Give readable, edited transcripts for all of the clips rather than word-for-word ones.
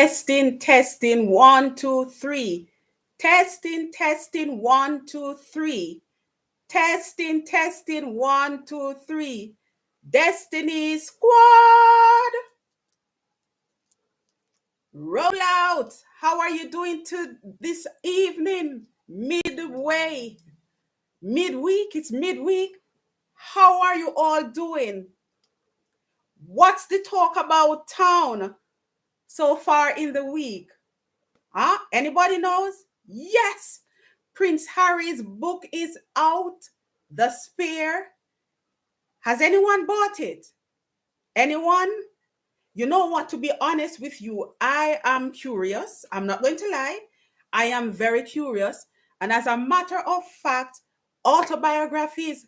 Testing, 1, 2, 3. Testing, 1, 2, 3. Testing, 1, 2, 3. Destiny Squad, roll out. How are you doing to this evening? Midweek. It's midweek. How are you all doing? What's the talk about town so far in the week? Huh? Anybody knows? Yes. Prince Harry's book is out. The Spear. Has anyone bought it? Anyone? You know what? To be honest with you, I am curious. I'm not going to lie. I am very curious. And as a matter of fact, biographies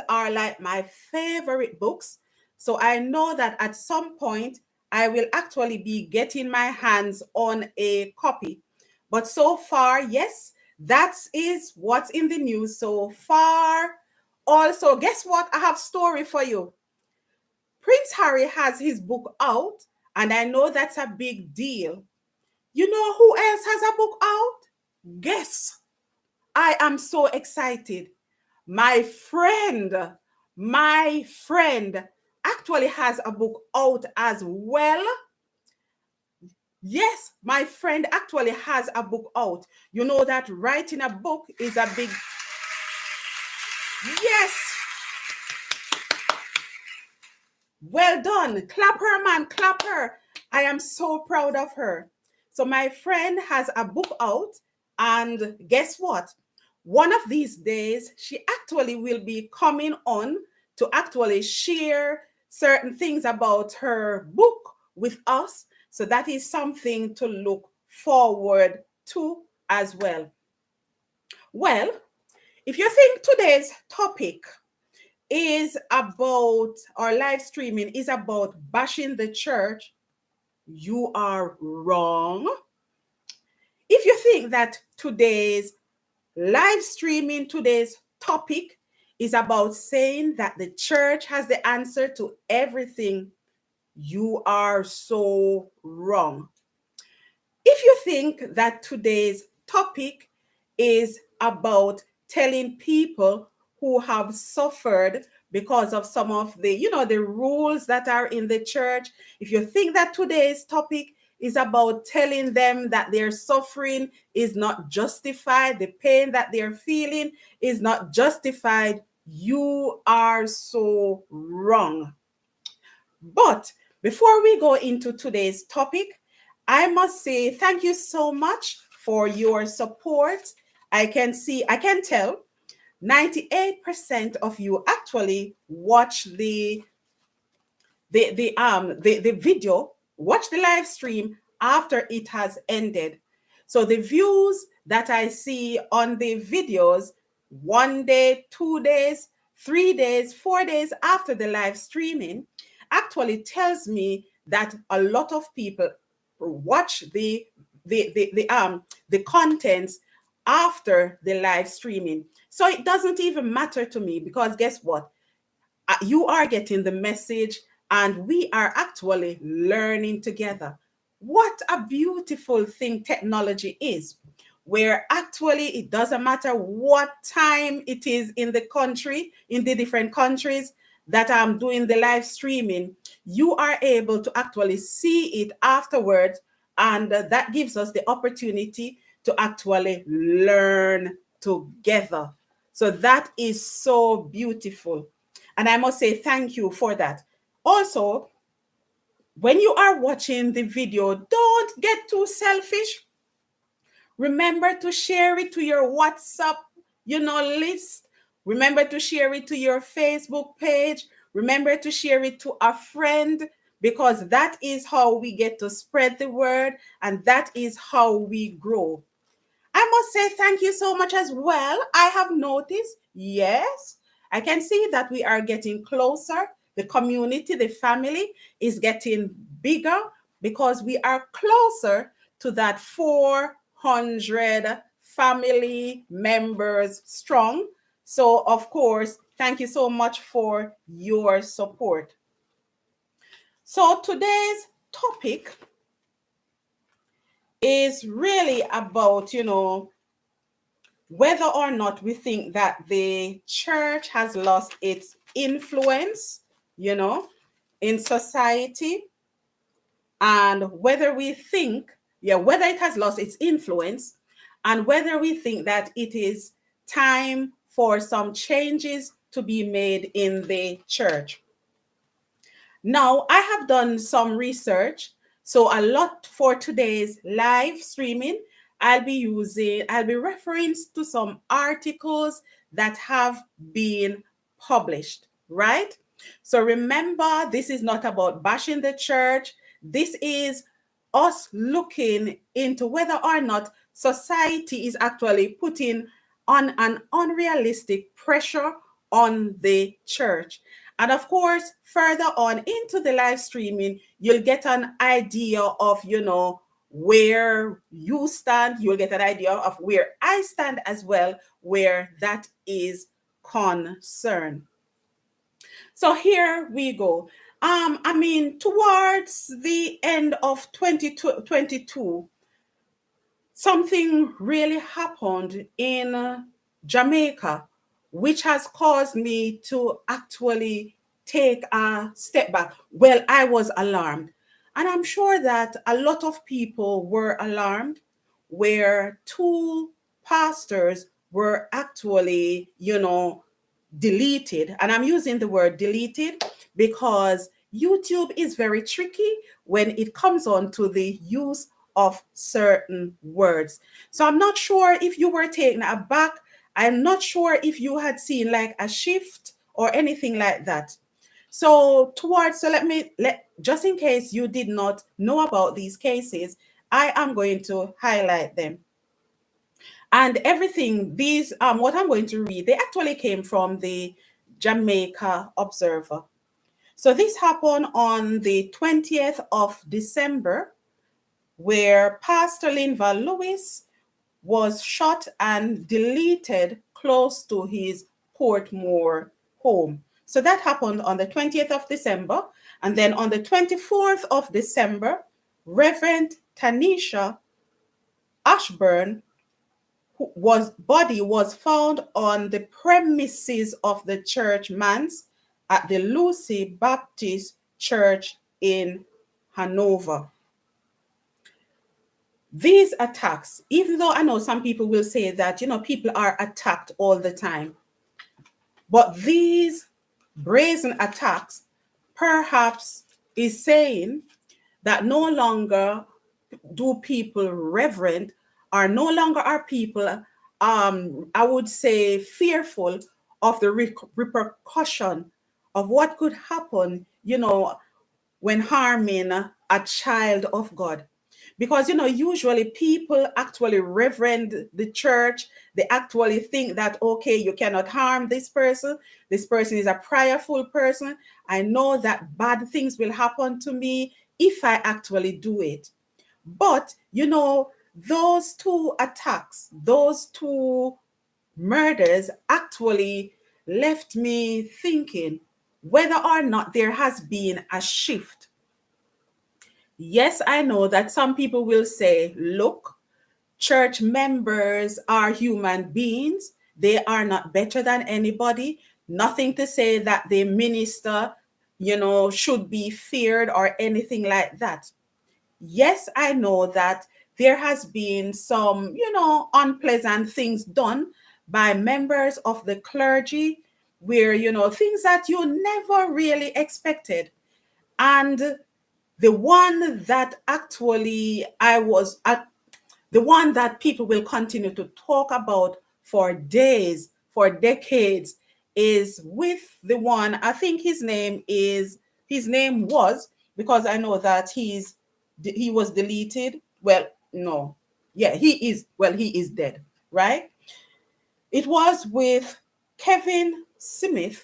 are like my favorite books. So I know that at some point I will actually be getting my hands on a copy. But so far, yes, that is what's in the news so far. Also, guess what? I have story for you. Prince Harry has his book out, and I know that's a big deal. You know who else has a book out? Guess. I am so excited. My friend actually has a book out as well. Yes, my friend actually has a book out. You know that writing a book is a big... Yes. Well done. Clap her, man. Clap her. I am so proud of her. So my friend has a book out, and guess what? One of these days, she actually will be coming on to actually share certain things about her book with us. So that is something to look forward to as well. Well, if you think today's topic is about, or live streaming is about bashing the church, you are wrong. If you think that today's live streaming, today's topic is about saying that the church has the answer to everything, you are so wrong. If you think that today's topic is about telling people who have suffered because of some of the rules that are in the church, if you think that today's topic is about telling them that their suffering is not justified, the pain that they're feeling is not justified, you are so wrong. But before we go into today's topic, I must say thank you so much for your support. I can tell 98% of you actually watch the video, watch the live stream after it has ended. So the views that I see on the videos 1 day, 2 days, 3 days, 4 days after the live streaming actually tells me that a lot of people watch the contents after the live streaming. So it doesn't even matter to me, because guess what? You are getting the message, and we are actually learning together. What a beautiful thing technology is, where actually it doesn't matter what time it is in the country, in the different countries that I'm doing the live streaming, you are able to actually see it afterwards, and that gives us the opportunity to actually learn together. So that is so beautiful. And I must say thank you for that. Also, when you are watching the video, don't get too selfish. Remember to share it to your WhatsApp, list. Remember to share it to your Facebook page. Remember to share it to a friend, because that is how we get to spread the word, and that is how we grow. I must say thank you so much as well. I have noticed, yes, I can see that we are getting closer. The community, the family is getting bigger, because we are closer to that 400 family members strong. So, of course, thank you so much for your support. So today's topic is really about, whether or not we think that the church has lost its influence, you know, in society, and whether we think, whether it has lost its influence, and whether we think that it is time for some changes to be made in the church. Now, I have done some research. So, a lot for today's live streaming, I'll be referring to some articles that have been published, right? So, remember, this is not about bashing the church. This is us looking into whether or not society is actually putting on an unrealistic pressure on the church. And of course, further on into the live streaming, you'll get an idea of, where you stand. You'll get an idea of where I stand as well, where that is concerned. So here we go. Towards the end of 2022, something really happened in Jamaica, which has caused me to actually take a step back. Well, I was alarmed. And I'm sure that a lot of people were alarmed, where two pastors were actually, deleted. And I'm using the word deleted because YouTube is very tricky when it comes on to the use of certain words. So I'm not sure if you were taken aback. I'm not sure if you had seen like a shift or anything like that. So let just in case you did not know about these cases, I am going to highlight them. And everything, what I'm going to read, they actually came from the Jamaica Observer. So this happened on the 20th of December, where Pastor Linval Lewis was shot and deleted close to his Portmore home. So that happened on the 20th of December. And then on the 24th of December, Reverend Tanisha Ashburn body was found on the premises of the church manse at the Lucy Baptist Church in Hanover. These attacks, even though I know some people will say that, people are attacked all the time, but these brazen attacks perhaps is saying that no longer do people reverent, or no longer are people, I would say, fearful of the repercussion of what could happen, when harming a child of God. Because, usually people actually reverend the church. They actually think that, okay, you cannot harm this person. This person is a prayerful person. I know that bad things will happen to me if I actually do it. But, those two attacks, those two murders actually left me thinking whether or not there has been a shift. Yes, I know that some people will say, look, church members are human beings. They are not better than anybody. Nothing to say that the minister, should be feared or anything like that. Yes, I know that there has been some, unpleasant things done by members of the clergy where, things that you never really expected. And the one that actually the one that people will continue to talk about for days, for decades, is with the one, I think his name was, because I know that he was deleted. Well, no. Yeah, he is dead, right? It was with Kevin Smith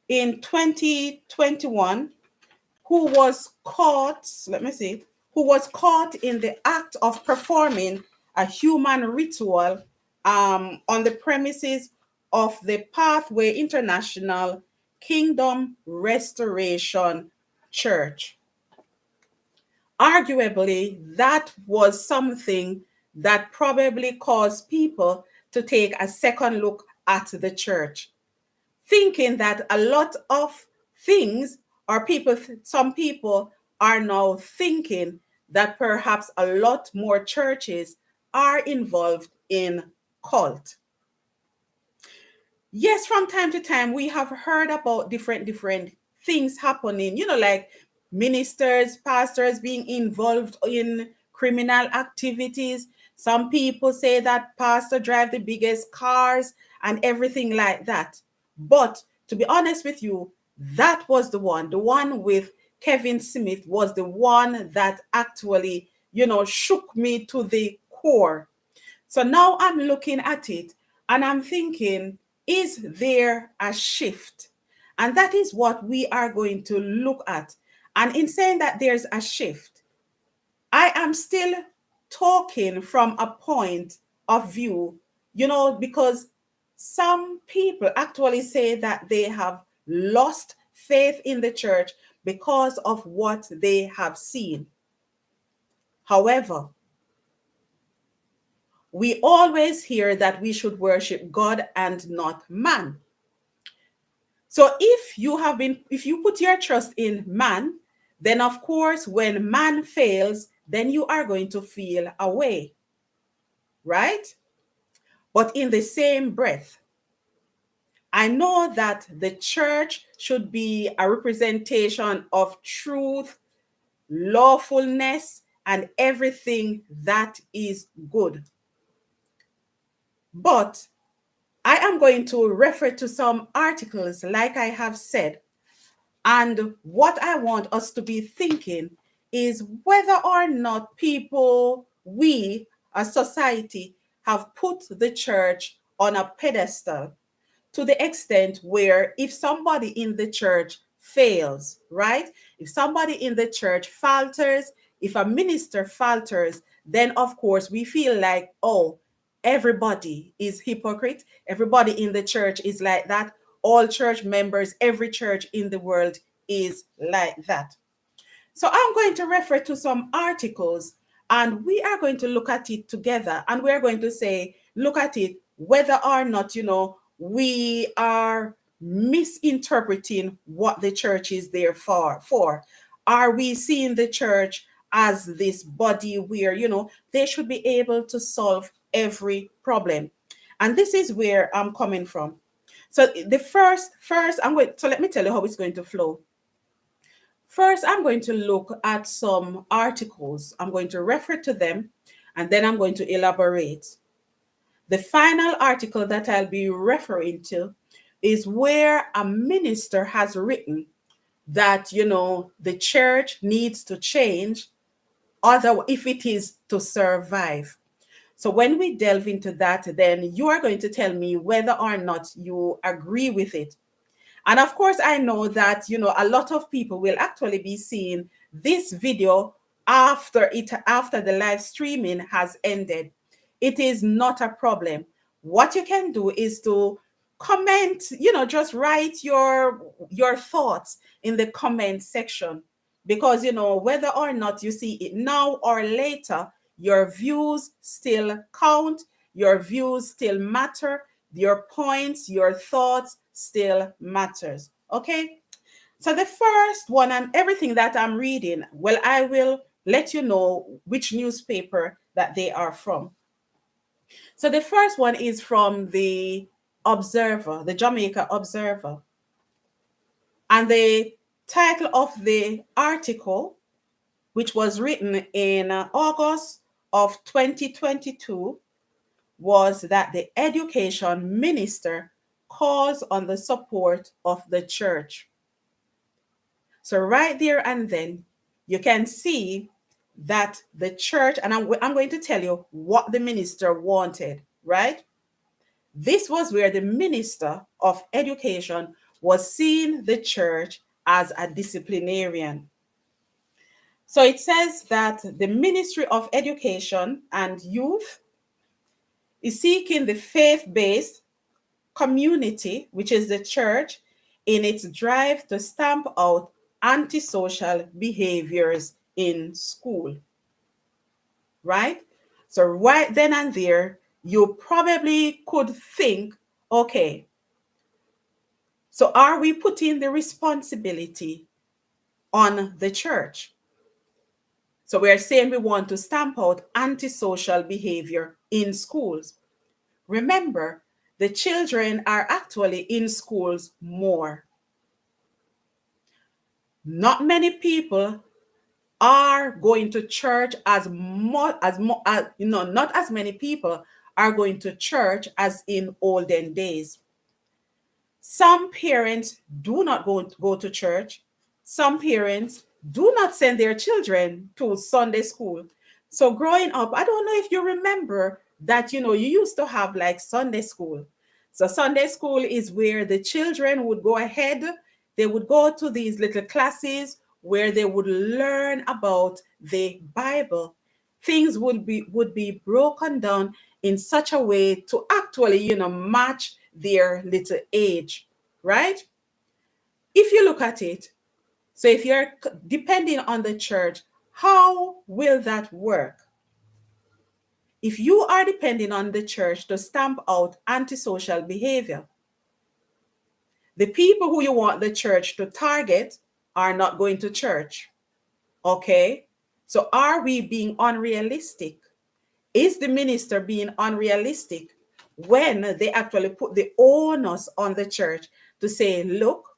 in 2021, who was caught, who was caught in the act of performing a human ritual on the premises of the Pathway International Kingdom Restoration Church. arguably, that was something that probably caused people to take a second look at the church, thinking that a lot of things, or people, some people are now thinking that perhaps a lot more churches are involved in cult. Yes, from time to time we have heard about different things happening, like ministers, pastors being involved in criminal activities. Some people say that pastor drive the biggest cars and everything like that. But to be honest with you, that was the one with Kevin Smith was the one that actually, shook me to the core. So now I'm looking at it and I'm thinking, is there a shift? And that is what we are going to look at. And in saying that there's a shift, I am still talking from a point of view, because some people actually say that they have lost faith in the church because of what they have seen. However, we always hear that we should worship God and not man. So if you put your trust in man, then of course, when man fails, then you are going to feel away, right? But in the same breath, I know that the church should be a representation of truth, lawfulness, and everything that is good. But I am going to refer to some articles, like I have said. And what I want us to be thinking is whether or not people, we as society, have put the church on a pedestal to the extent where if somebody in the church fails, right? If somebody in the church falters, if a minister falters, then of course we feel like, oh, everybody is hypocrite. Everybody in the church is like that. All church members, every church in the world is like that. So I'm going to refer to some articles and we are going to look at it together and we're going to say, look at it, whether or not, we are misinterpreting what the church is there for. Are we seeing the church as this body where, they should be able to solve every problem? And this is where I'm coming from. So the first so let me tell you how it's going to flow. First, I'm going to look at some articles. I'm going to refer to them and then I'm going to elaborate. The final article that I'll be referring to is where a minister has written that, the church needs to change other if it is to survive. So when we delve into that, then you are going to tell me whether or not you agree with it. And of course, I know that, a lot of people will actually be seeing this video after the live streaming has ended. It is not a problem. What you can do is to comment, just write your thoughts in the comment section, because, whether or not you see it now or later, your views still count, your views still matter, your points, your thoughts still matters. Okay? So the first one, and everything that I'm reading, well, I will let you know which newspaper that they are from. So the first one is from the Observer, the Jamaica Observer. And the title of the article, which was written in August of 2022, was that the education minister calls on the support of the church. So right there and then, you can see that the church, and I'm going to tell you what the minister wanted, right? This was where the minister of education was seeing the church as a disciplinarian. So it says that the Ministry of Education and Youth is seeking the faith-based community, which is the church, in its drive to stamp out antisocial behaviors in school, right? So right then and there, you probably could think, okay, so are we putting the responsibility on the church? So we are saying we want to stamp out antisocial behavior in schools. Remember, the children are actually in schools more. Not many people are going to church as much as not as many people are going to church as in olden days. Some parents do not go to church. Some parents do not send their children to Sunday school. So growing up, I don't know if you remember that, you used to have like Sunday school. So Sunday school is where the children would go ahead. They would go to these little classes where they would learn about the Bible. Things would be broken down in such a way to actually, match their little age, right? If you look at it, so if you're depending on the church, how will that work? If you are depending on the church to stamp out antisocial behavior, the people who you want the church to target are not going to church. Okay? So are we being unrealistic? Is the minister being unrealistic when they actually put the onus on the church to say, look,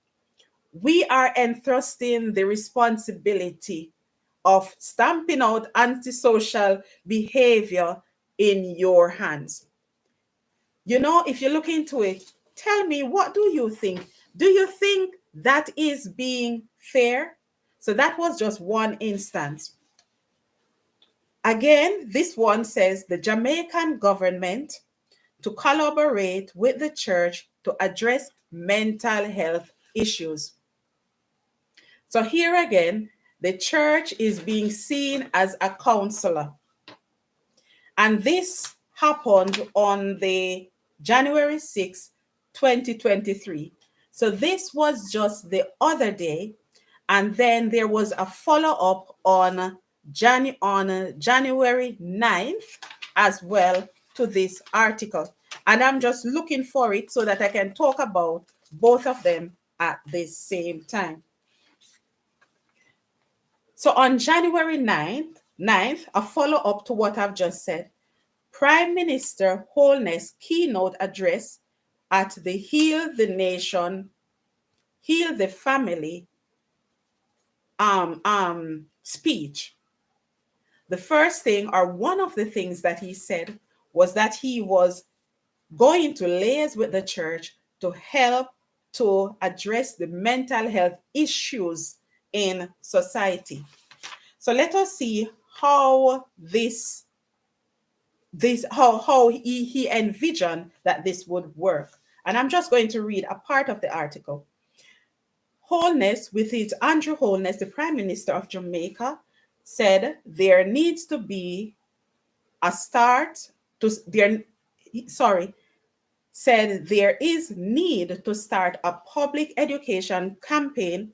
we are entrusting the responsibility of stamping out antisocial behavior in your hands? If you look into it, tell me, what do you think? Do you think that is being fair? So that was just one instance. Again, this one says the Jamaican government to collaborate with the church to address mental health issues. So here again, the church is being seen as a counselor. And this happened on the January 6, 2023. So this was just the other day. And then there was a follow-up on January 9th as well to this article. And I'm just looking for it so that I can talk about both of them at the same time. So on January 9th, a follow-up to what I've just said, Prime Minister Holness keynote address at the Heal the Nation, Heal the Family speech. The first thing, or one of the things that he said, was that he was going to liaise with the church to help to address the mental health issues in society. So let us see how how he envisioned that this would work. And I'm just going to read a part of the article. Holness, with it, Andrew Holness, the Prime Minister of Jamaica, said there needs to be a start to there. Sorry, said there is need to start a public education campaign,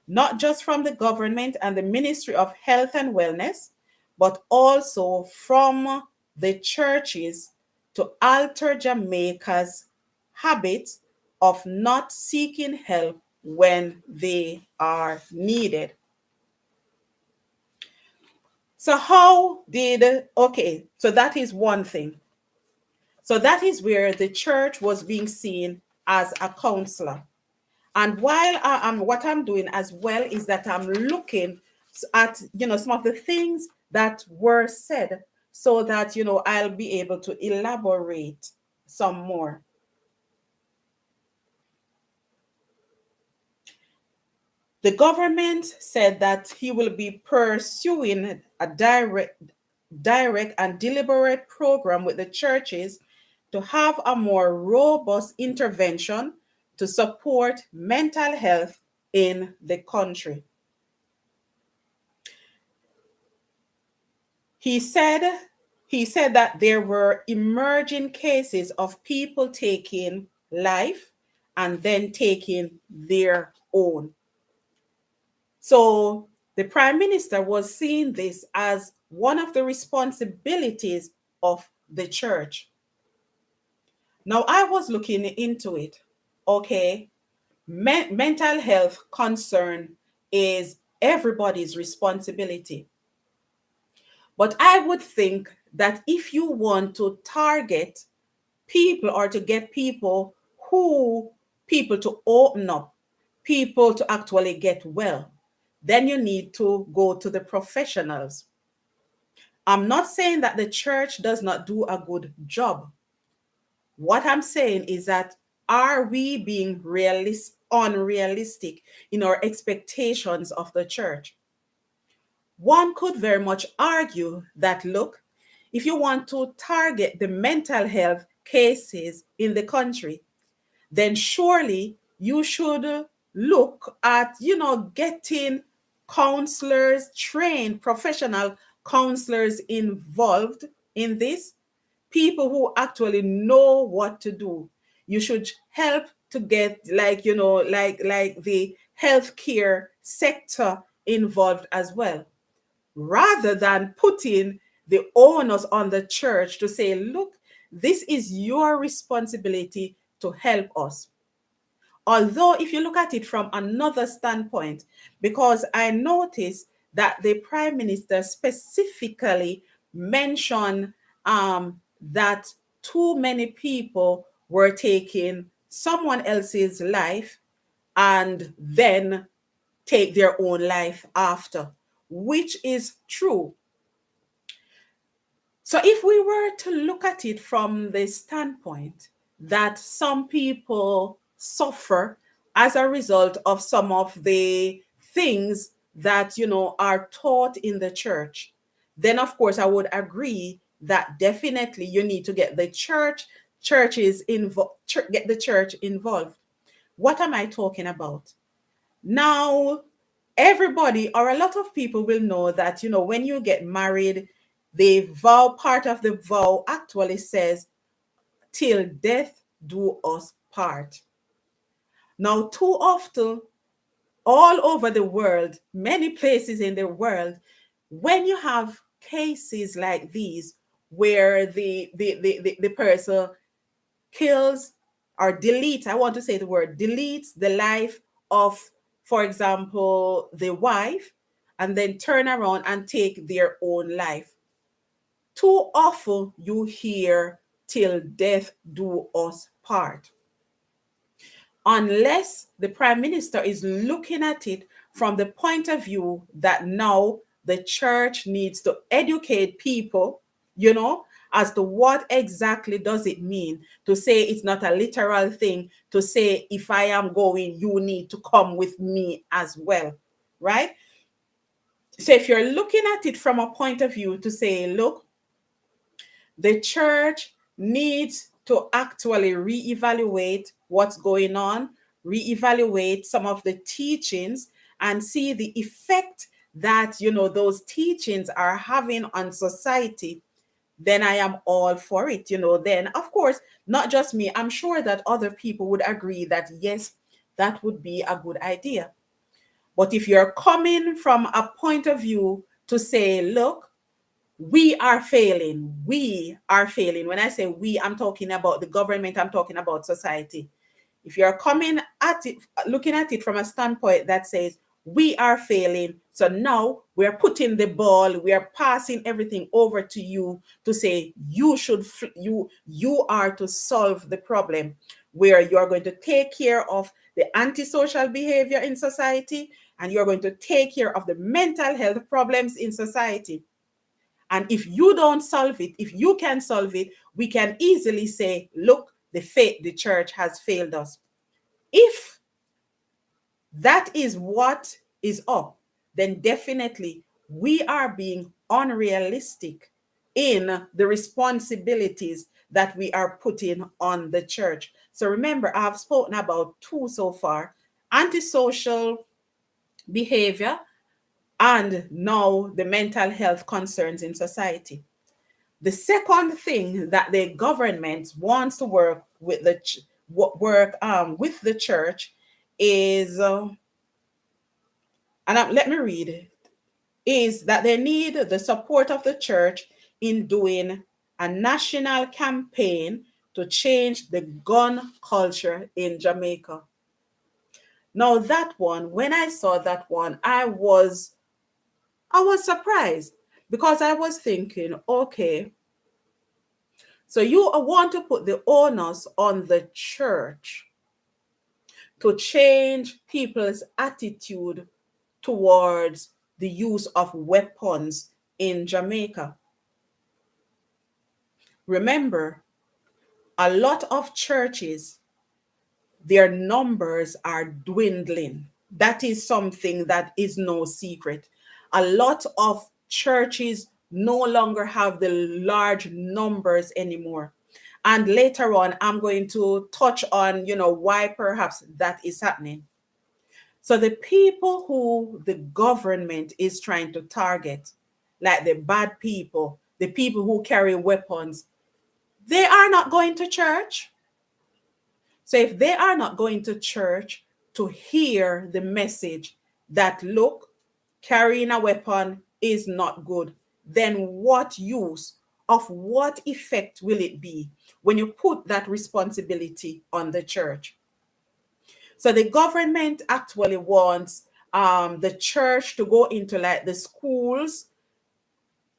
not just from the government and the Ministry of Health and Wellness, but also from the churches to alter Jamaica's habit of not seeking help when they are needed. So so that is one thing. So that is where the church was being seen as a counselor. And while what I'm doing as well is that I'm looking at, some of the things that were said so that, I'll be able to elaborate some more. The government said that he will be pursuing a direct and deliberate program with the churches to have a more robust intervention to support mental health in the country. He said that there were emerging cases of people taking life and then taking their own. So The prime minister was seeing this as one of the responsibilities of the church. Now, I was looking into it. Okay, mental health concern is everybody's responsibility. But I would think that if you want to target people or to get who people to open up, people to actually get well, then you need to go to the professionals. I'm not saying that the church does not do a good job. What I'm saying is that are we being unrealistic in our expectations of the church? One could very much argue that, look, if you want to target the mental health cases in the country, then surely you should look at, getting counselors, trained professional counselors involved in this, people who actually know what to do. You should help to get, like the healthcare sector involved as well, rather than putting the onus on the church to say, look, this is your responsibility to help us. Although, if you look at it from another standpoint, because I noticed that the prime minister specifically mentioned that too many people were taking someone else's life and then take their own life after, which is true. So if we were to look at it from the standpoint that some people suffer as a result of some of the things that, are taught in the church, then of course I would agree that definitely you need to get the churches involved, get the church involved. What am I talking about? Now, everybody or a lot of people will know that, when you get married, the vow, part of the vow actually says, till death do us part. Now, too often, all over the world, many places in the world, when you have cases like these where the person kills or deletes, I want to say the word, deletes the life of, for example, the wife, and then turn around and take their own life. Too often you hear till death do us part. Unless the prime minister is looking at it from the point of view that now the church needs to educate people, as to what exactly does it mean to say it's not a literal thing, to say, if I am going, you need to come with me as well, right? So if you're looking at it from a point of view to say, look, the church needs to actually reevaluate what's going on, reevaluate some of the teachings, and see the effect that, those teachings are having on society, then I am all for it. Then of course, not just me, I'm sure that other people would agree that yes, that would be a good idea. But if you're coming from a point of view to say, look, we are failing. We are failing. When I say we, I'm talking about the government, I'm talking about society. If you're coming at it, looking at it from a standpoint that says, we are failing, so now we're putting the ball, we are passing everything over to you to say, you are to solve the problem, where you're going to take care of the antisocial behavior in society, and you're going to take care of the mental health problems in society. And if you don't solve it, if you can solve it, we can easily say, look, the church has failed us. If that is what is up, then definitely we are being unrealistic in the responsibilities that we are putting on the church. So remember, I've spoken about two so far: antisocial behavior and now the mental health concerns in society. The second thing that the government wants to work with with the church is, let me read it. is that they need the support of the church in doing a national campaign to change the gun culture in Jamaica. Now that one, when I saw that one, I was surprised because I was thinking, okay, so you want to put the onus on the church to change people's attitude towards the use of weapons in Jamaica. Remember, a lot of churches, their numbers are dwindling. That is something that is no secret. A lot of churches no longer have the large numbers anymore. And later on, I'm going to touch on, why perhaps that is happening. So the people who the government is trying to target, like the bad people, the people who carry weapons, they are not going to church. So if they are not going to church to hear the message that, look, carrying a weapon is not good, then what use of what effect will it be when you put that responsibility on the church? So the government actually wants the church to go into like the schools,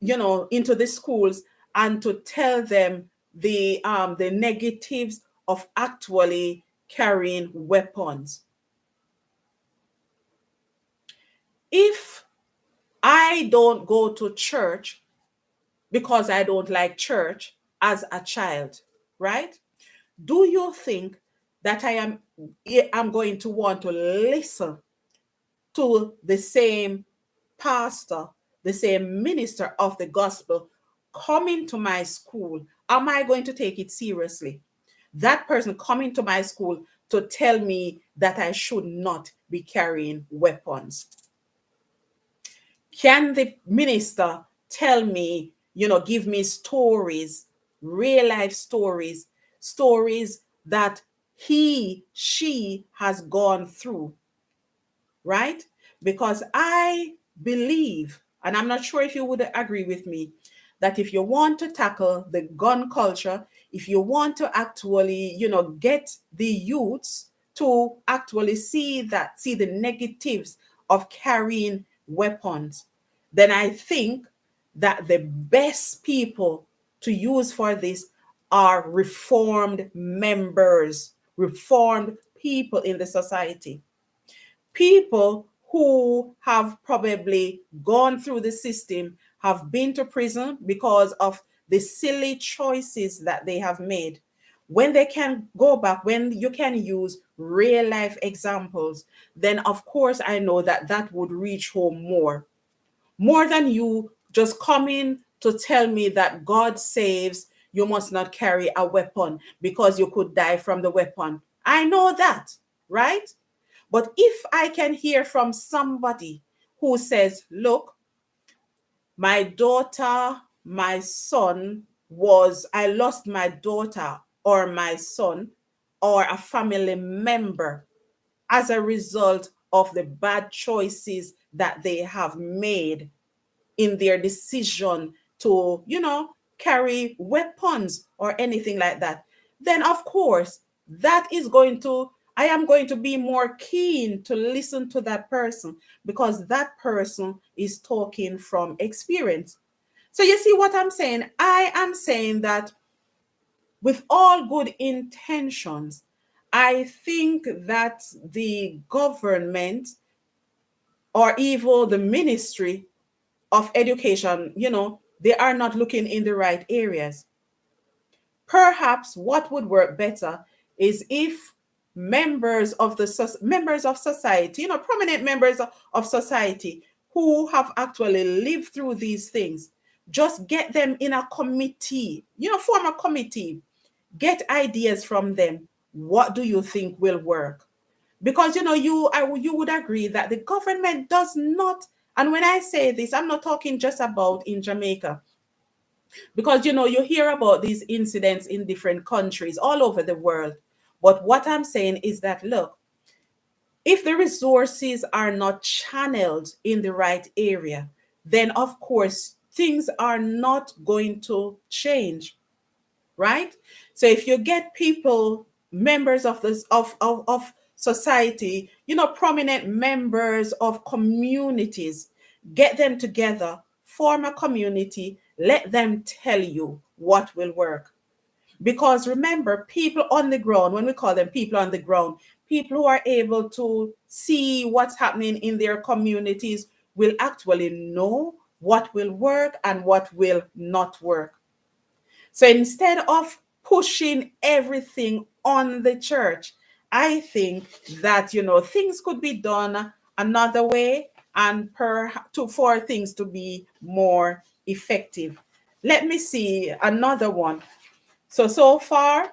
into the schools and to tell them the negatives of actually carrying weapons. If I don't go to church because I don't like church as a child, right? Do you think that I'm going to want to listen to the same pastor, the same minister of the gospel coming to my school? Am I going to take it seriously? That person coming to my school to tell me that I should not be carrying weapons. Can the minister tell me, give me stories, real life stories, stories that she has gone through, right? Because I believe, and I'm not sure if you would agree with me, that if you want to tackle the gun culture, if you want to actually, get the youths to actually see the negatives of carrying weapons, then I think that the best people to use for this are reformed members, reformed people in the society, people who have probably gone through the system, have been to prison because of the silly choices that they have made. When they can go back, when you can use real life examples, then of course I know that that would reach home more than you just coming to tell me that God saves, you must not carry a weapon because you could die from the weapon. I know that, right? But if I can hear from somebody who says, look, my daughter, my son I lost my daughter or my son or a family member as a result of the bad choices that they have made in their decision to, carry weapons or anything like that, then of course I am going to be more keen to listen to that person because that person is talking from experience. So you see what I'm saying? I am saying that with all good intentions, I think that the government or even the ministry of education, they are not looking in the right areas. Perhaps what would work better is if members of society, prominent members of society who have actually lived through these things, just get them in a committee, form a committee, get ideas from them. What do you think will work? Because you would agree that the government does not, and when I say this, I'm not talking just about in Jamaica, because you hear about these incidents in different countries all over the world. But what I'm saying is that, look, if the resources are not channeled in the right area, then of course things are not going to change, right? So if you get people, members of this of society, prominent members of communities, get them together, form a community, let them tell you what will work. Because remember, people on the ground, when we call them people on the ground, people who are able to see what's happening in their communities will actually know what will work and what will not work. So instead of pushing everything on the church, I think that things could be done another way, and for things to be more effective. Let me see another one. So far,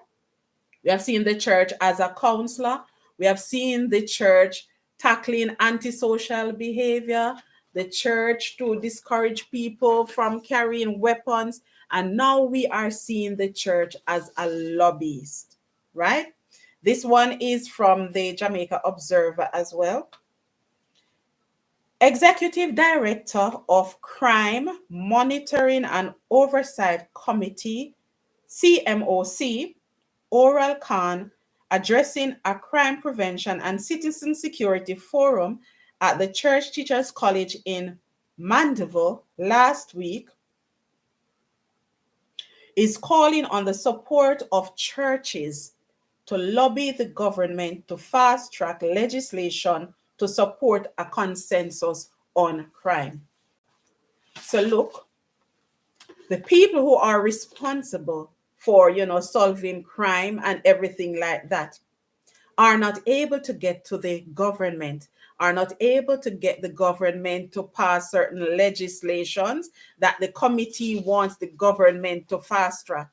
we have seen the church as a counselor. We have seen the church tackling antisocial behavior, the church to discourage people from carrying weapons. And now we are seeing the church as a lobbyist, right? This one is from the Jamaica Observer as well. Executive Director of Crime Monitoring and Oversight Committee, CMOC, Oral Khan, addressing a crime prevention and citizen security forum at the Church Teachers College in Mandeville last week, is calling on the support of churches to lobby the government to fast track legislation to support a consensus on crime. So look, the people who are responsible for, solving crime and everything like that are not able to get to the government, are not able to get the government to pass certain legislations that the committee wants the government to fast track.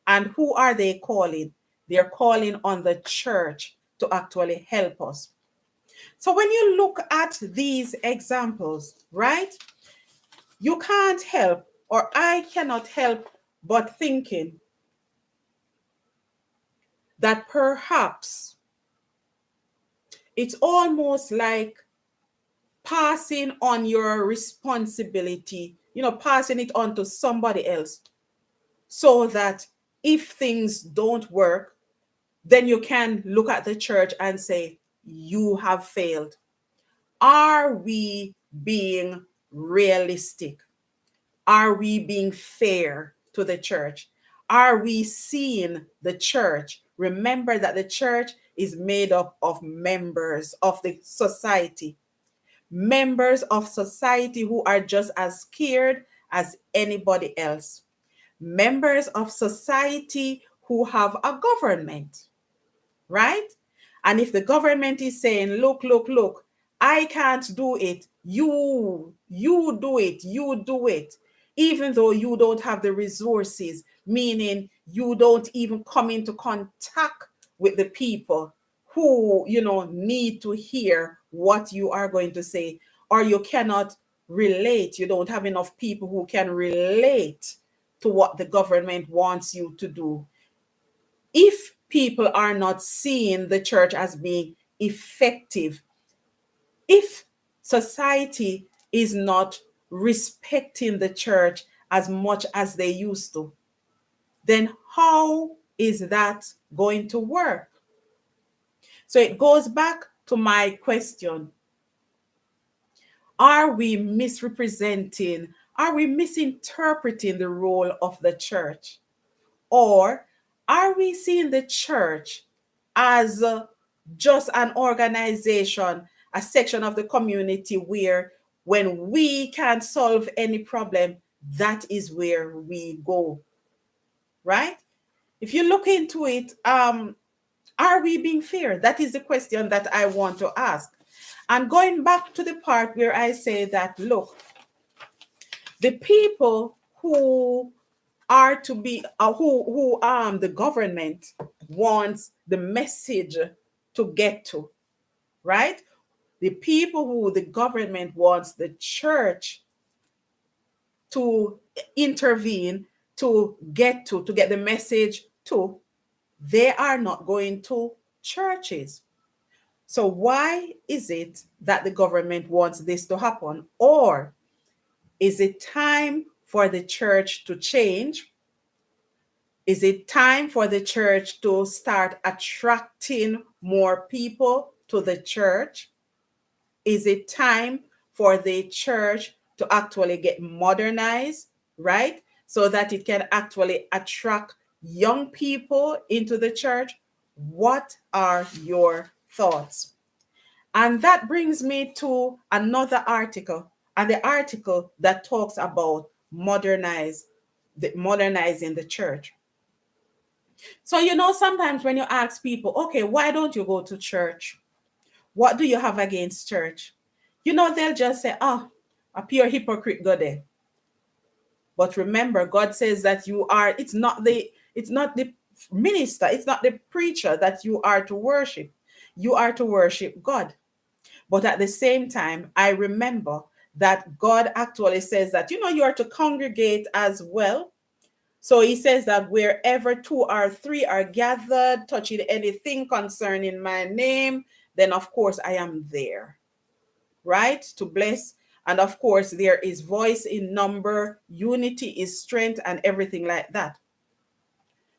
And who are they calling? They're calling on the church to actually help us. So when you look at these examples, right, you can't help, or I cannot help but thinking that perhaps it's almost like passing on your responsibility, passing it on to somebody else, so that if things don't work, then you can look at the church and say, you have failed. Are we being realistic? Are we being fair to the church? Are we seeing the church? Remember that the church is made up of members of the society, members of society who are just as scared as anybody else, members of society who have a government, right? And if the government is saying, look, I can't do it, you do it, even though you don't have the resources, meaning you don't even come into contact with the people who, need to hear what you are going to say, or you cannot relate, you don't have enough people who can relate to what the government wants you to do. If people are not seeing the church as being effective, if society is not respecting the church as much as they used to, then how is that going to work? So it goes back to my question. Are we misrepresenting, are we misinterpreting the role of the church? Or are we seeing the church as just an organization, a section of the community where when we can't solve any problem, that is where we go, right? If you look into it, are we being fair? That is the question that I want to ask. And going back to the part where I say that, look, the people who are to be who the government wants the message to get to, right? The people who the government wants the church to intervene to get the message to, they are not going to churches. So why is it that the government wants this to happen? Or Is it time for the church to change? Is it time for the church to start attracting more people to the church? Is it time for the church to actually get modernized, right? So that it can actually attract young people into the church? What are your thoughts? And that brings me to another article, and the article that talks about modernizing the church. So, sometimes when you ask people, okay, why don't you go to church? What do you have against church? They'll just say, oh, a pure hypocrite go there. But remember, God says that it's not the minister, it's not the preacher that you are to worship. You are to worship God. But at the same time, I remember that God actually says that, you are to congregate as well. So he says that wherever two or three are gathered, touching anything concerning my name, then of course I am there, right? To bless. And of course, there is voice in number, unity is strength, and everything like that.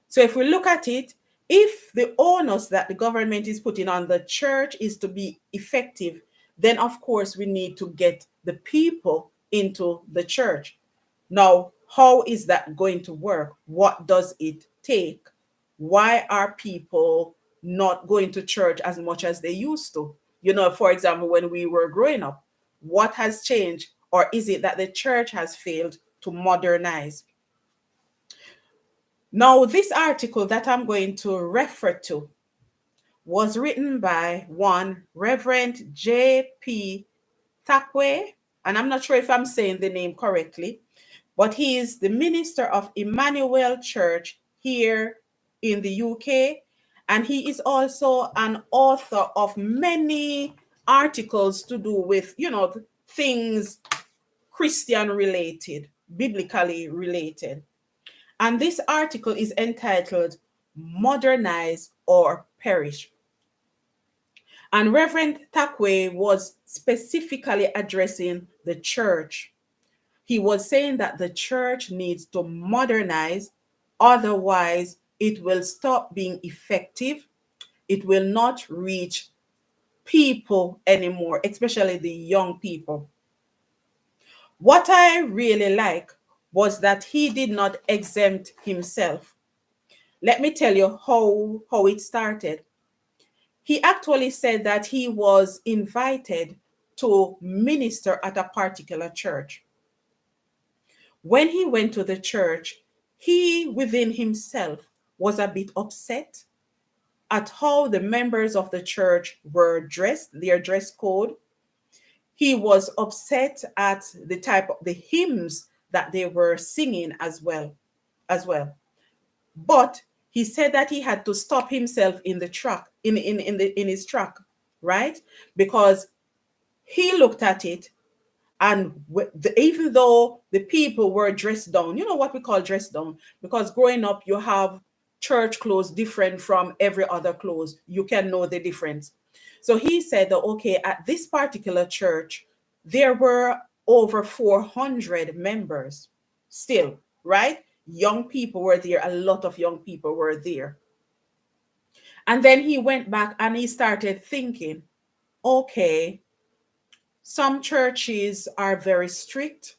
So if we look at it, if the onus that the government is putting on the church is to be effective, then of course we need to get the people into the church. Now, how is that going to work? What does it take? Why are people not going to church as much as they used to? For example, when we were growing up, what has changed? Or is it that the church has failed to modernize? Now, this article that I'm going to refer to was written by one Reverend J.P. Thakwe, and I'm not sure if I'm saying the name correctly, but he is the minister of Emmanuel Church here in the UK, and he is also an author of many articles to do with, things Christian related, biblically related. And this article is entitled Modernize or Perish. And Reverend Thakwe was specifically addressing the church. He was saying that the church needs to modernize, otherwise, it will stop being effective. It will not reach people anymore, especially the young people. What I really like was that he did not exempt himself. Let me tell you how it started. He actually said that he was invited to minister at a particular church. When he went to the church, he within himself was a bit upset at how the members of the church were dressed, their dress code. He was upset at the type of the hymns that they were singing as well. But he said that he had to stop himself in the truck, in his truck, right? Because he looked at it, and even though the people were dressed down, you know what we call dressed down, because growing up you have church clothes different from every other clothes. You can know the difference. So he said that, okay, at this particular church, there were over 400 members still, right? Young people were there. A lot of young people were there. And then he went back and he started thinking, okay, some churches are very strict,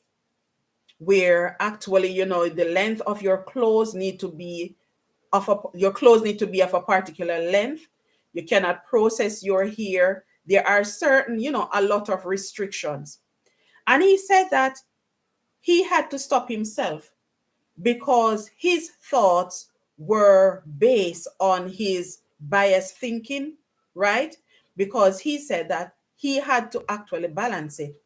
where actually, the length of your clothes need to be your clothes need to be of a particular length. You cannot process your hair. There are certain, a lot of restrictions. And he said that he had to stop himself because his thoughts were based on his biased thinking, right? Because he said that he had to actually balance it.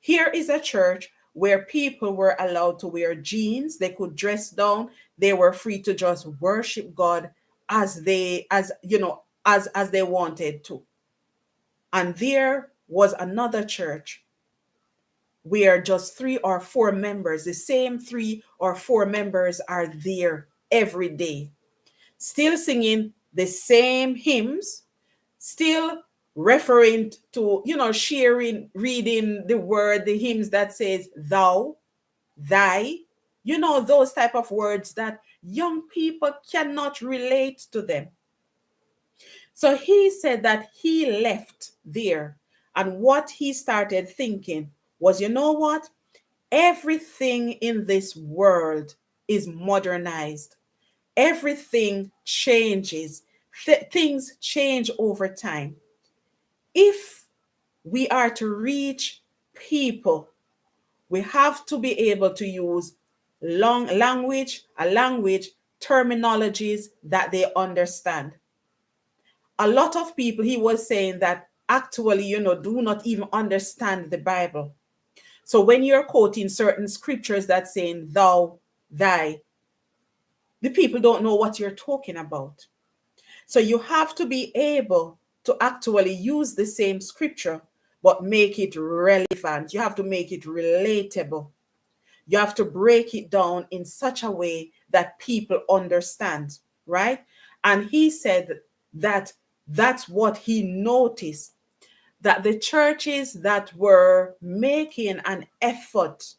Here is a church where people were allowed to wear jeans, they could dress down, they were free to just worship God as they wanted to. And there was another church where just 3 or 4 members, the same 3 or 4 members, are there every day, still singing the same hymns, still referring to, sharing, reading the word, the hymns that says thou, thy, those type of words that young people cannot relate to them. So he said that he left there, and what he started thinking was, you know what? Everything in this world is modernized. Everything changes. Things change over time. If we are to reach people, we have to be able to use a language, terminologies that they understand. A lot of people, he was saying that actually, do not even understand the Bible. So when you're quoting certain scriptures that saying thou, thy, the people don't know what you're talking about. So you have to be able to actually use the same scripture, but make it relevant. You have to make it relatable. You have to break it down in such a way that people understand, right? And he said that that's what he noticed, that the churches that were making an effort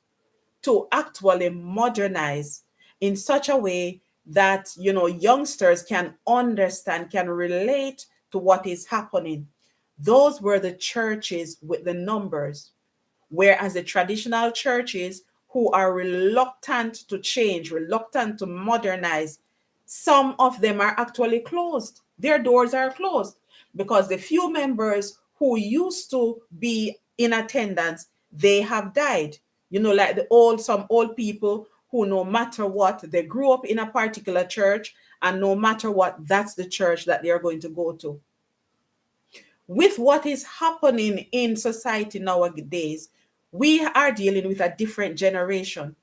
to actually modernize in such a way that, youngsters can understand, can relate to what is happening, those were the churches with the numbers. Whereas the traditional churches who are reluctant to change, reluctant to modernize, some of them are actually closed. Their doors are closed because the few members who used to be in attendance, they have died. Like some old people who, no matter what, they grew up in a particular church, and no matter what, that's the church that they are going to go to. With what is happening in society nowadays, we are dealing with a different generation.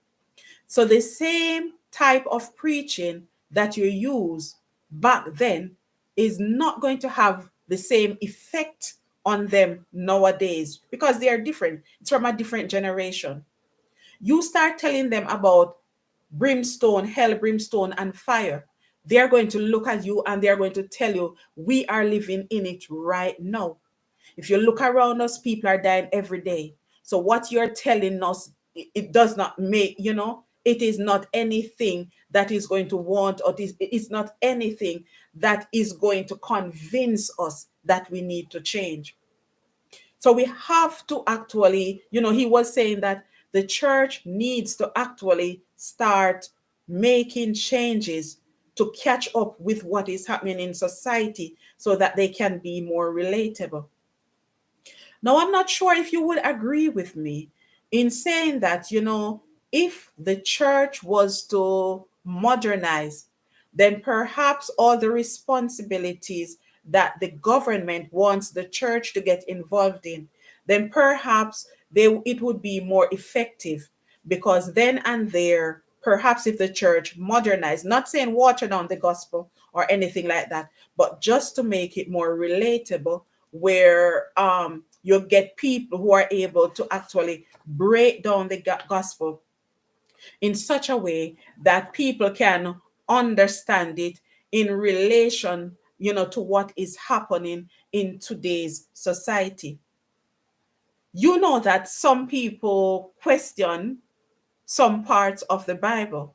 So the same type of preaching that you use back then is not going to have the same effect on them nowadays because they are different. It's from a different generation. You start telling them about brimstone, hell, brimstone, and fire. They're going to look at you and they're going to tell you, we are living in it right now. If you look around us, people are dying every day. So what you're telling us, it does not make, it is not anything that is going to want, or it's not anything that is going to convince us that we need to change. So we have to actually, he was saying that the church needs to actually start making changes to catch up with what is happening in society so that they can be more relatable. Now, I'm not sure if you would agree with me in saying that, if the church was to modernize, then perhaps all the responsibilities that the government wants the church to get involved in, then perhaps it would be more effective, because then and there, perhaps if the church modernized, not saying water down the gospel or anything like that, but just to make it more relatable, where you get people who are able to actually break down the gospel in such a way that people can understand it in relation, to what is happening in today's society. You know that some people question some parts of the Bible,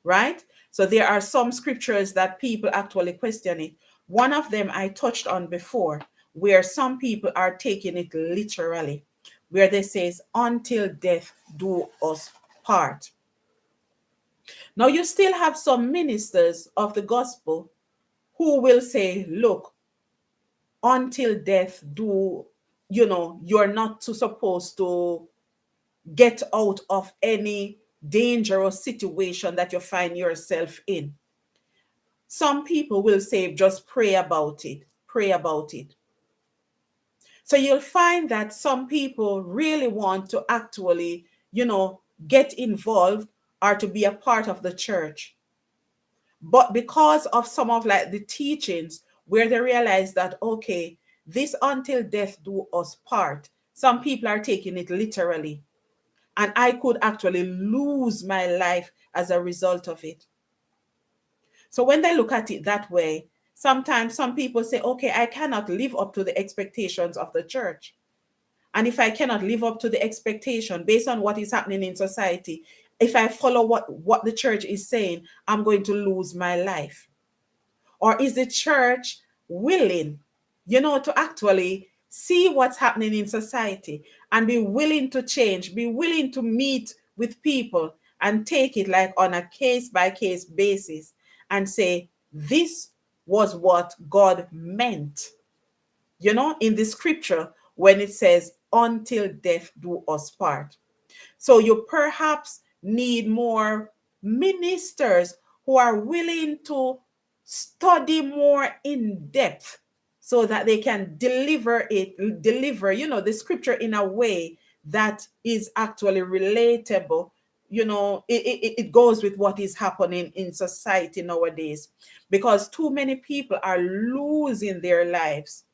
right? So there are some scriptures that people actually question it. One of them I touched on before, where some people are taking it literally, where they says, until death do us part. Now you still have some ministers of the gospel who will say, look, until death do, you're not too supposed to get out of any dangerous situation that you find yourself in. Some people will say, just pray about it, pray about it. So you'll find that some people really want to actually, get involved or to be a part of the church. But because of some of like the teachings where they realize that, okay, this until death do us part, some people are taking it literally. And I could actually lose my life as a result of it. So when they look at it that way, Sometimes some people say, okay, I cannot live up to the expectations of the church. And if I cannot live up to the expectation based on what is happening in society, if I follow what the church is saying, I'm going to lose my life. Or is the church willing, to actually see what's happening in society and be willing to change, be willing to meet with people and take it like on a case by case basis and say, this was what God meant, in the scripture when it says, until death do us part. So you perhaps need more ministers who are willing to study more in depth so that they can deliver, the scripture in a way that is actually relatable. It goes with what is happening in society nowadays, because too many people are losing their lives.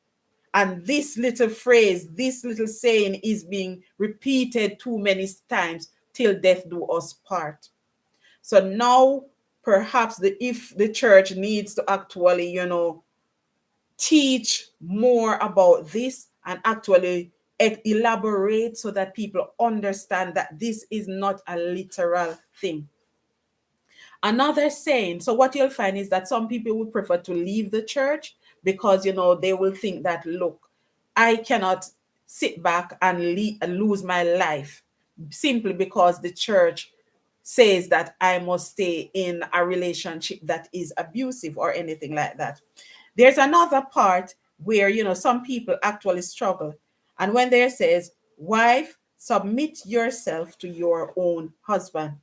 And this little phrase, this little saying is being repeated too many times, till death do us part. So now perhaps if the church needs to actually, teach more about this and actually elaborate so that people understand that this is not a literal thing. Another saying, so what you'll find is that some people would prefer to leave the church because, they will think that, look, I cannot sit back and lose my life simply because the church says that I must stay in a relationship that is abusive or anything like that. There's another part where, some people actually struggle. And when there says, wife, submit yourself to your own husband.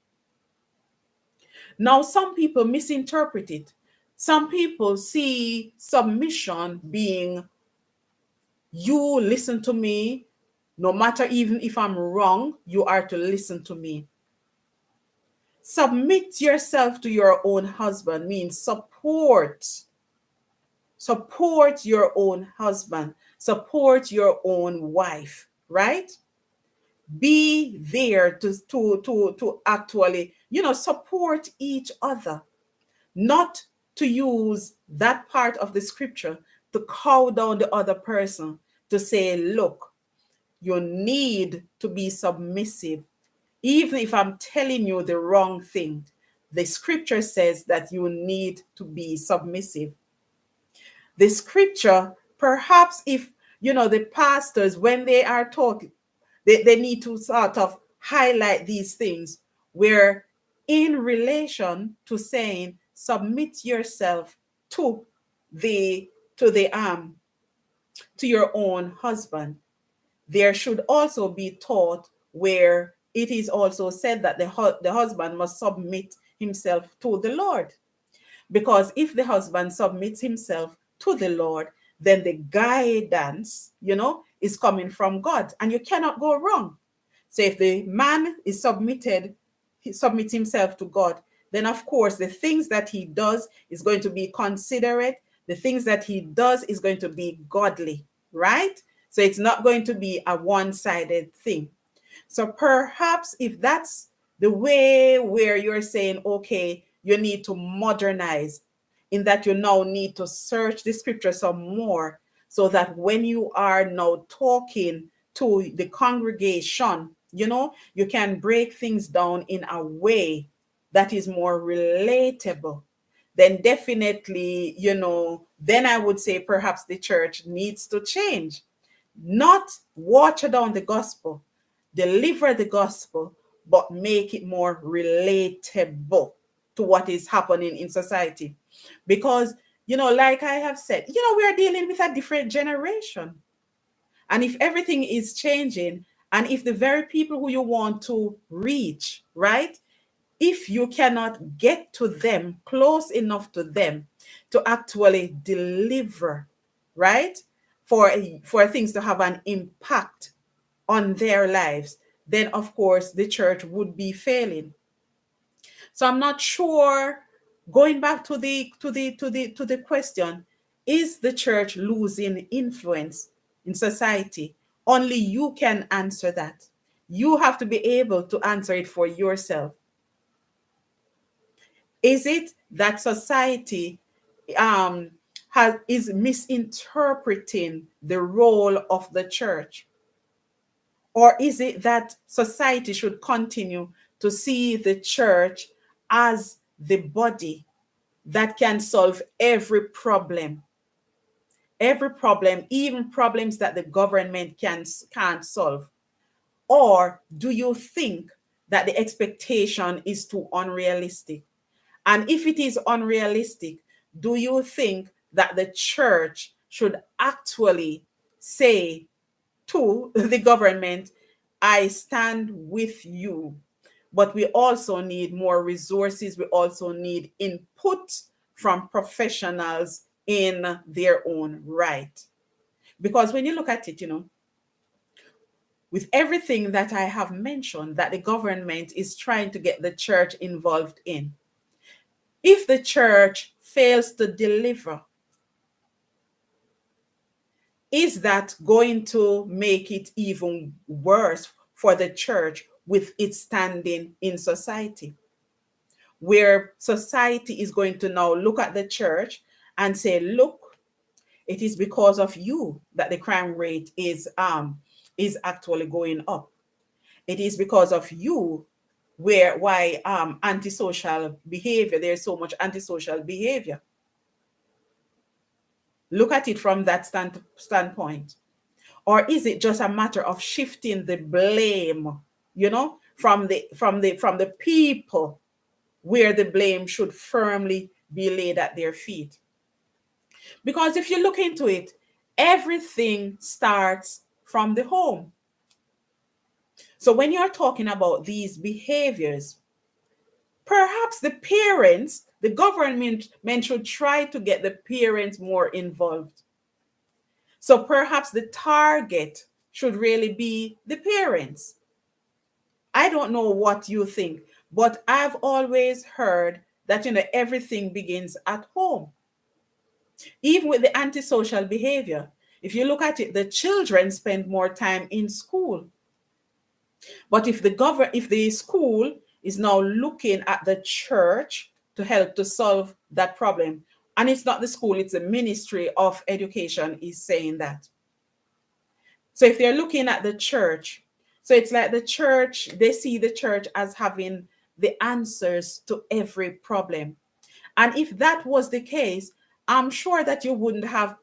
Now, some people misinterpret it. Some people see submission being, you listen to me, no matter even if I'm wrong, you are to listen to me. Submit yourself to your own husband means support your own husband, support your own wife, right? Be there to actually, support each other, not to use that part of the scripture to cow down the other person, to say, look, you need to be submissive. Even if I'm telling you the wrong thing, the scripture says that you need to be submissive. The scripture, perhaps if, the pastors, when they are talking, they need to sort of highlight these things where in relation to saying submit yourself to the to the to your own husband. There should also be taught where it is also said that the husband must submit himself to the Lord. Because if the husband submits himself to the Lord, then the guidance, is coming from God, and you cannot go wrong. So if the man is he submits himself to God, then of course the things that he does is going to be considerate. The things that he does is going to be godly, right? So it's not going to be a one-sided thing. So perhaps if that's the way where you're saying, okay, you need to modernize, in that you now need to search the scripture some more, so that when you are now talking to the congregation, you can break things down in a way that is more relatable, then definitely, then I would say perhaps the church needs to change. Not water down the gospel, deliver the gospel, but make it more relatable to what is happening in society. Because, like I have said, we are dealing with a different generation. And if everything is changing, and if the very people who you want to reach, right, if you cannot get to them, close enough to them to actually deliver, right, for things to have an impact on their lives, then of course the church would be failing. So I'm not sure, going back to the question, is the church losing influence in society? Only you can answer that. You have to be able to answer it for yourself. Is it that society um, is misinterpreting the role of the church? Or is it that society should continue to see the church as the body that can solve every problem, even problems that the government can't solve? Or do you think that the expectation is too unrealistic? And if it is unrealistic, do you think that the church should actually say to the government, I stand with you, but we also need more resources. We also need input from professionals in their own right. Because when you look at it, with everything that I have mentioned that the government is trying to get the church involved in, if the church fails to deliver, is that going to make it even worse for the church with its standing in society? Where society is going to now look at the church and say, look, it is because of you that the crime rate is actually going up. It is because of you why antisocial behavior, there's so much antisocial behavior. Look at it from that standpoint. Or is it just a matter of shifting the blame, from the people, where the blame should firmly be laid at their feet? Because if you look into it, everything starts from the home. So when you're talking about these behaviors, perhaps the government should try to get the parents more involved. So perhaps the target should really be the parents. I don't know what you think, but I've always heard that, everything begins at home. Even with the antisocial behavior, if you look at it, the children spend more time in school. But if the school is now looking at the church to help to solve that problem, and it's not the school, it's the Ministry of Education is saying that. So if they're looking at the church, so it's like the church, they see the church as having the answers to every problem. And if that was the case, I'm sure that you wouldn't have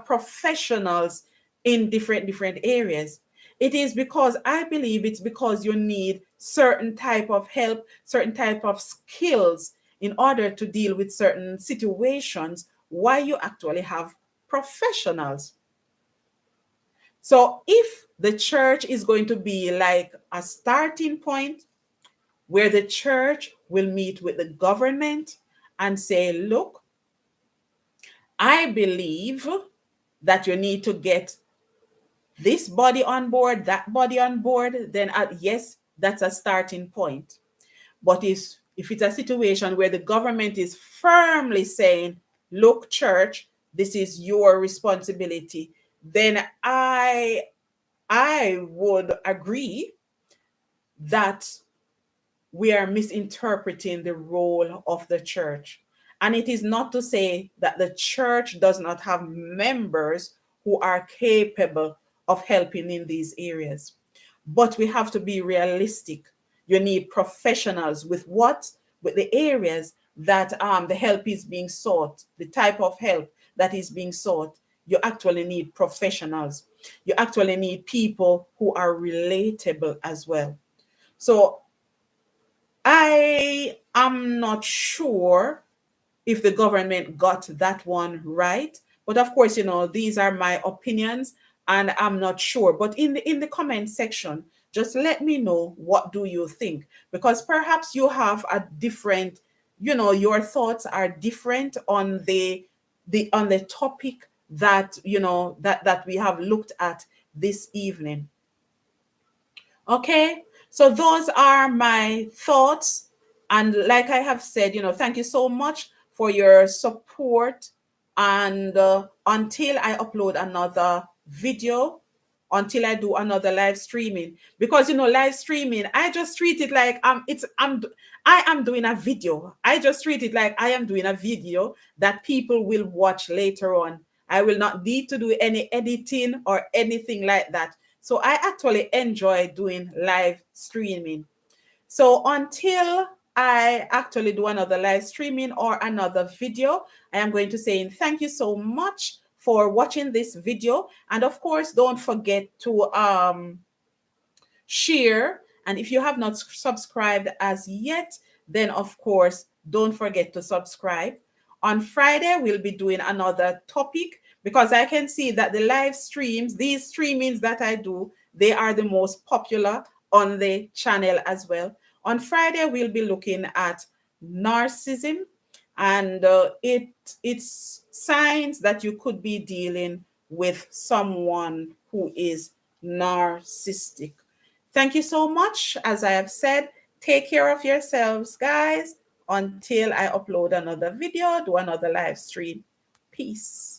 professionals in different areas. It is because I believe it's because you need certain type of help, certain type of skills in order to deal with certain situations, why you actually have professionals. So if the church is going to be like a starting point where the church will meet with the government and say, look, I believe that you need to get this body on board, that body on board, then yes, that's a starting point. But if it's a situation where the government is firmly saying, look, church, this is your responsibility, then I would agree that we are misinterpreting the role of the church. And it is not to say that the church does not have members who are capable of helping in these areas. But we have to be realistic. You need professionals with the areas that the help is being sought, the type of help that is being sought. You actually need professionals. You actually need people who are relatable as well. So I am not sure if the government got that one right. But of course, these are my opinions and I'm not sure. But in the comment section, just let me know, what do you think? Because perhaps you have a different, your thoughts are different on the topic that, that we have looked at this evening. Okay, so those are my thoughts. And like I have said, thank you so much for your support. And until I upload another video, until I do another live streaming. Because live streaming, I just treat it like I am doing a video. I just treat it like I am doing a video that people will watch later on. I will not need to do any editing or anything like that. So I actually enjoy doing live streaming. So until I actually do another live streaming or another video, I am going to say thank you so much for watching this video. And of course, don't forget to share. And if you have not subscribed as yet, then of course, don't forget to subscribe. On Friday, we'll be doing another topic because I can see that the live streams, these streamings that I do, they are the most popular on the channel as well. On Friday, we'll be looking at narcissism and it's signs that you could be dealing with someone who is narcissistic. Thank you so much. As I have said, take care of yourselves, guys, until I upload another video, do another live stream. Peace.